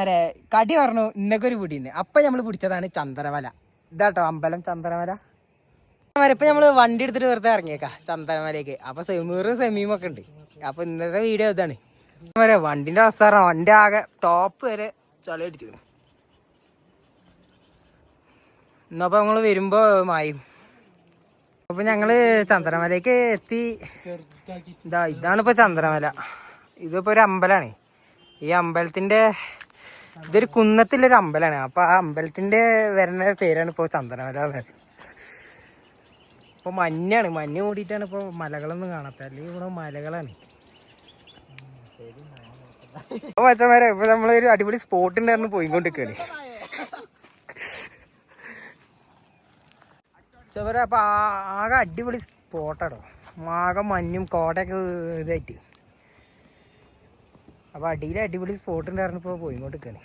കടി പറഞ്ഞു ഇന്നൊക്കെ ഒരു പിടിന്ന്. അപ്പൊ നമ്മള് പിടിച്ചതാണ് ചന്ദനമല. ഇതാട്ടോ അമ്പലം ചന്ദനമല. ഇപ്പൊ നമ്മള് വണ്ടി എടുത്തിട്ട് വെറുതെ ഇറങ്ങിയേക്കാ ചന്ദനമലയ്ക്ക്. അപ്പൊ സെമീം ഒക്കെ ഉണ്ട്. അപ്പൊ ഇന്നത്തെ വീഡിയോ ഇതാണ്. വണ്ടിന്റെ അവസ്ഥ വണ്ടി ആകെ ടോപ്പ് വരെ ചളയടിച്ചു. ഇന്നപ്പോ നമ്മള് വരുമ്പോ മായും. അപ്പൊ ഞങ്ങള് ചന്ദനമലയ്ക്ക് എത്തി. ഇതാണിപ്പോ ചന്ദനമല. ഇതിപ്പോ ഒരു അമ്പലാണ്. ഈ അമ്പലത്തിന്റെ ഇതൊരു കുന്നത്തിലൊരു അമ്പലാണ്. അപ്പൊ ആ അമ്പലത്തിന്റെ വരുന്ന പേരാണ് ഇപ്പൊ ചന്ദനമല. ഇപ്പൊ മഞ്ഞാണ്. മഞ്ഞ് കൂടിയിട്ടാണ് ഇപ്പൊ മലകളൊന്നും കാണാത്ത. അല്ലെങ്കിൽ ഇവിടെ മലകളാണ്. മച്ചന്മാരെ ഇപ്പൊ നമ്മളൊരു അടിപൊളി സ്പോട്ട് ഉണ്ടായിരുന്നു പോയിക്കൊണ്ടിരിക്കുകയാണ്. ചവര അപ്പൊ ആകെ അടിപൊളി സ്പോട്ടാണോ. ആകെ മഞ്ഞും കോടയൊക്കെ ഇതായിട്ട്. അപ്പൊ അടിയിൽ അടിപൊളി സ്പോട്ട് ഉണ്ടായിരുന്നു ഇപ്പൊ പോയിക്കൊണ്ടിരിക്കുകയാണ്.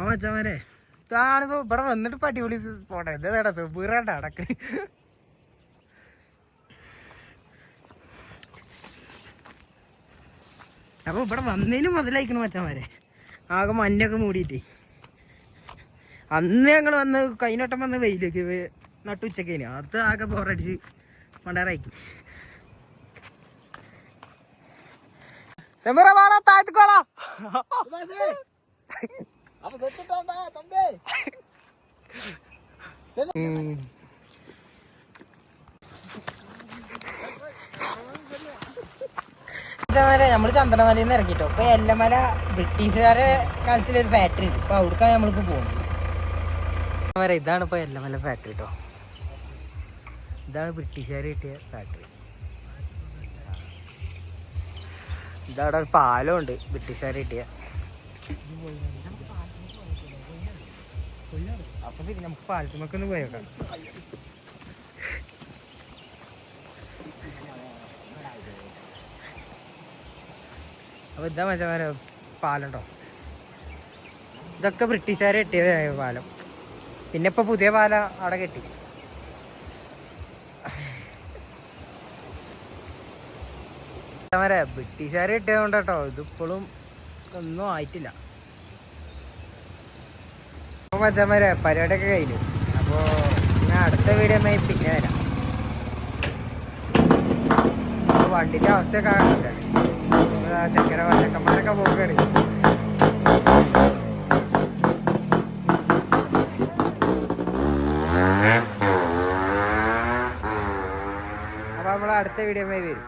മച്ചന്മാരെ ഇതാണിപ്പോ ഇവിടെ വന്നിട്ട് ഇപ്പൊ അടിപൊളി സ്പോട്ടാണ്. ഇതേടാ സുബീറാണ്ടാ അടക്കണി. അപ്പൊ ഇവിടെ വന്നതിന് മുതലായിക്കണ മച്ചന്മാരെ. ആകെ മഞ്ഞൊക്കെ മൂടിയിട്ടേ. അന്ന് ഞങ്ങൾ വന്ന് കൈനോട്ടം വന്ന് വെയിലേക്ക് നട്ടുച്ചക്കേന്. അത് ആകെ ബോറടിച്ച് പണ്ടാറായിക്കും. താഴ്ത്തിക്കോളാ. നമ്മള് ചന്ദനമലയിൽ നിന്ന് ഇറങ്ങിട്ടോ. ഇപ്പൊ എല്ലമല ബ്രിട്ടീഷുകാരെ കാലത്തിലൊരു ഫാക്ടറി ഉണ്ട്. അപ്പൊ അവിടേക്കാണ് നമ്മളിപ്പോ പോകുന്നത്. ഇതാണ് ഇപ്പൊ എല്ലമല ഫാക്ടറി കേട്ടോ. ഇതാണ് ബ്രിട്ടീഷുകാർ കിട്ടിയ ഫാക്ടറി. ഇതവിടെ ഒരു പാലം ഉണ്ട് ബ്രിട്ടീഷുകാർ കിട്ടിയ. അപ്പൊ ശരി നമുക്ക് പാലത്തുമൊക്കെ ഒന്ന് പോയേക്കാം. അപ്പൊ ഇതാ മച്ചന്മാരെ പാലം കേട്ടോ. ഇതൊക്കെ ബ്രിട്ടീഷുകാർ കെട്ടിയതായ പാലം. പിന്നെ ഇപ്പൊ പുതിയ പാലം അവിടെ കെട്ടി. ബ്രിട്ടീഷുകാർ കെട്ടിയത് കൊണ്ട് കേട്ടോ ഇതിപ്പോഴും ഒന്നും ആയിട്ടില്ല. അപ്പൊ മച്ചന്മാരെ പരിപാടിയൊക്കെ കഴിഞ്ഞു. അപ്പോ ഞാൻ അടുത്ത വീഡിയോ പിന്നെ വരാം. വണ്ടിന്റെ അവസ്ഥയൊക്കെ ആകണ്ട. ചക്കര ചെക്കന്മാരൊക്കെ പോവുകയാണ്. അപ്പൊ നമ്മള് അടുത്ത വീഡിയോ വരും.